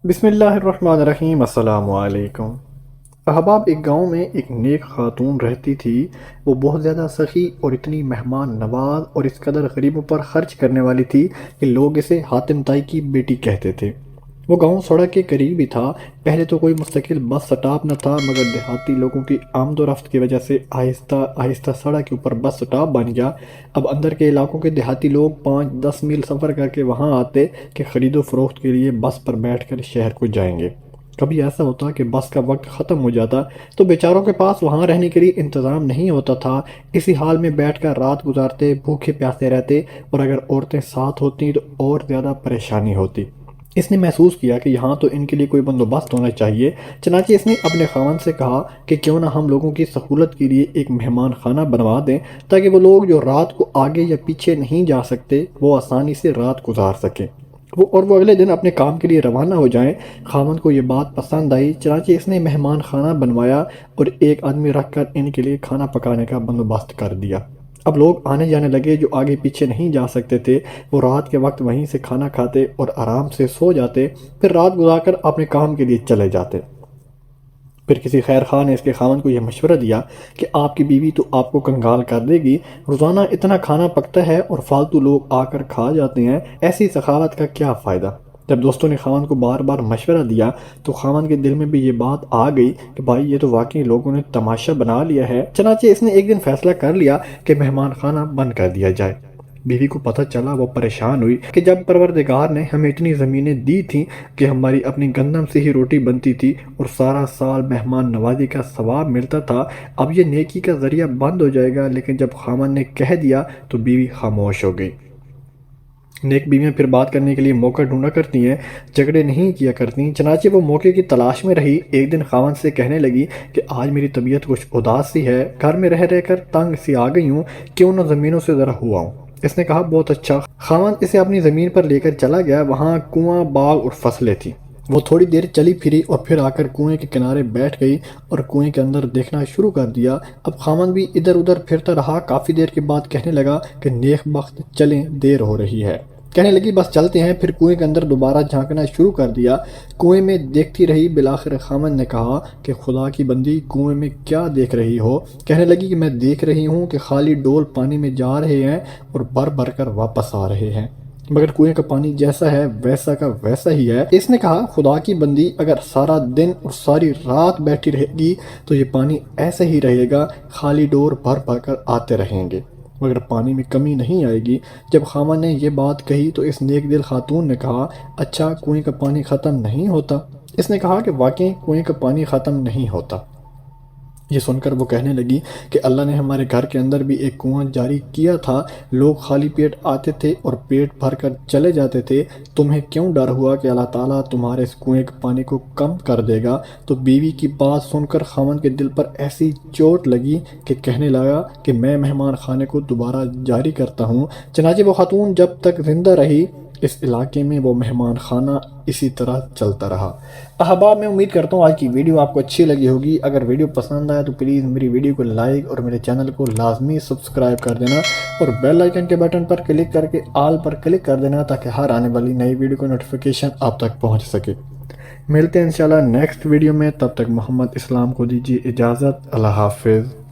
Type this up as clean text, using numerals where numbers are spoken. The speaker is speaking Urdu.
بسم اللہ الرحمن الرحیم، السلام علیکم احباب۔ ایک گاؤں میں ایک نیک خاتون رہتی تھی۔ وہ بہت زیادہ سخی اور اتنی مہمان نواز اور اس قدر غریبوں پر خرچ کرنے والی تھی کہ لوگ اسے حاتم تائی کی بیٹی کہتے تھے۔ وہ گاؤں سڑک کے قریب ہی تھا۔ پہلے تو کوئی مستقل بس سٹاپ نہ تھا، مگر دیہاتی لوگوں کی آمد و رفت کی وجہ سے آہستہ آہستہ سڑک کے اوپر بس سٹاپ بن گیا۔ اب اندر کے علاقوں کے دیہاتی لوگ 5-10 میل سفر کر کے وہاں آتے کہ خرید و فروخت کے لیے بس پر بیٹھ کر شہر کو جائیں گے۔ کبھی ایسا ہوتا کہ بس کا وقت ختم ہو جاتا تو بیچاروں کے پاس وہاں رہنے کے لیے انتظام نہیں ہوتا تھا۔ اسی حال میں بیٹھ کر رات گزارتے، بھوکے پیاسے رہتے، اور اگر عورتیں ساتھ ہوتی تو اور زیادہ پریشانی ہوتی۔ اس نے محسوس کیا کہ یہاں تو ان کے لیے کوئی بندوبست ہونا چاہیے۔ چنانچہ اس نے اپنے خاوند سے کہا کہ کیوں نہ ہم لوگوں کی سہولت کے لیے ایک مہمان خانہ بنوا دیں، تاکہ وہ لوگ جو رات کو آگے یا پیچھے نہیں جا سکتے وہ آسانی سے رات گزار سکیں، وہ اگلے دن اپنے کام کے لیے روانہ ہو جائیں۔ خاوند کو یہ بات پسند آئی، چنانچہ اس نے مہمان خانہ بنوایا اور ایک آدمی رکھ کر ان کے لیے کھانا پکانے کا بندوبست کر دیا۔ اب لوگ آنے جانے لگے۔ جو آگے پیچھے نہیں جا سکتے تھے وہ رات کے وقت وہیں سے کھانا کھاتے اور آرام سے سو جاتے، پھر رات گزار کر اپنے کام کے لیے چلے جاتے۔ پھر کسی خیر خواہ نے اس کے خاوند کو یہ مشورہ دیا کہ آپ کی بیوی تو آپ کو کنگال کر دے گی، روزانہ اتنا کھانا پکتا ہے اور فالتو لوگ آ کر کھا جاتے ہیں، ایسی سخاوت کا کیا فائدہ؟ جب دوستوں نے خاوند کو بار بار مشورہ دیا تو خاوند کے دل میں بھی یہ بات آ گئی کہ بھائی یہ تو واقعی لوگوں نے تماشا بنا لیا ہے۔ چنانچہ اس نے ایک دن فیصلہ کر لیا کہ مہمان خانہ بند کر دیا جائے۔ بیوی کو پتہ چلا، وہ پریشان ہوئی کہ جب پروردگار نے ہمیں اتنی زمینیں دی تھیں کہ ہماری اپنی گندم سے ہی روٹی بنتی تھی اور سارا سال مہمان نوازی کا ثواب ملتا تھا، اب یہ نیکی کا ذریعہ بند ہو جائے گا۔ لیکن جب خاوند نے کہہ دیا تو بیوی خاموش ہو گئی۔ نیک بیویاں پھر بات کرنے کے لیے موقع ڈھونڈا کرتی ہیں، جھگڑے نہیں کیا کرتی۔ چنانچہ وہ موقع کی تلاش میں رہی۔ ایک دن خاوند سے کہنے لگی کہ آج میری طبیعت کچھ اداس سی ہے، گھر میں رہ کر تنگ سی آ گئی ہوں، کیوں نہ زمینوں سے ذرا ہوا ہوں۔ اس نے کہا بہت اچھا۔ خاوند اسے اپنی زمین پر لے کر چلا گیا۔ وہاں کنواں، باغ اور فصلیں تھیں۔ وہ تھوڑی دیر چلی پھری اور پھر آ کر کنویں کے کنارے بیٹھ گئی اور کنویں کے اندر دیکھنا شروع کر دیا۔ اب خاوند بھی ادھر ادھر پھرتا رہا۔ کافی دیر کے بعد کہنے لگا کہ نیک بخت چلیں، دیر ہو رہی ہے۔ کہنے لگی بس چلتے ہیں۔ پھر کنویں کے اندر دوبارہ جھانکنا شروع کر دیا۔ کنویں میں دیکھتی رہی۔ بالآخر خاوند نے کہا کہ خدا کی بندی، کنویں میں کیا دیکھ رہی ہو؟ کہنے لگی کہ میں دیکھ رہی ہوں کہ خالی ڈول پانی میں جا رہے ہیں اور بھر بھر کر واپس آ رہے ہیں، مگر کنویں کا پانی جیسا ہے ویسا کا ویسا ہی ہے۔ اس نے کہا خدا کی بندی، اگر سارا دن اور ساری رات بیٹھی رہے گی تو یہ پانی ایسے ہی رہے گا، خالی ڈور بھر بھر کر آتے رہیں گے، مگر پانی میں کمی نہیں آئے گی۔ جب خاوند نے یہ بات کہی تو اس نیک دل خاتون نے کہا اچھا، کنویں کا پانی ختم نہیں ہوتا؟ اس نے کہا کہ واقعی کنویں کا پانی ختم نہیں ہوتا۔ یہ سن کر وہ کہنے لگی کہ اللہ نے ہمارے گھر کے اندر بھی ایک کنواں جاری کیا تھا، لوگ خالی پیٹ آتے تھے اور پیٹ بھر کر چلے جاتے تھے، تمہیں کیوں ڈر ہوا کہ اللہ تعالیٰ تمہارے اس کنویں کے پانی کو کم کر دے گا؟ تو بیوی کی بات سن کر خاوند کے دل پر ایسی چوٹ لگی کہ کہنے لگا کہ میں مہمان خانے کو دوبارہ جاری کرتا ہوں۔ چنانچہ وہ خاتون جب تک زندہ رہی اس علاقے میں وہ مہمان خانہ اسی طرح چلتا رہا۔ احباب، میں امید کرتا ہوں آج کی ویڈیو آپ کو اچھی لگی ہوگی۔ اگر ویڈیو پسند آیا تو پلیز میری ویڈیو کو لائک اور میرے چینل کو لازمی سبسکرائب کر دینا اور بیل آئیکن کے بٹن پر کلک کر کے آل پر کلک کر دینا تاکہ ہر آنے والی نئی ویڈیو کو نوٹیفیکیشن آپ تک پہنچ سکے۔ ملتے ہیں انشاءاللہ نیکسٹ ویڈیو میں، تب تک محمد اسلام کو دیجیے اجازت۔ اللہ حافظ۔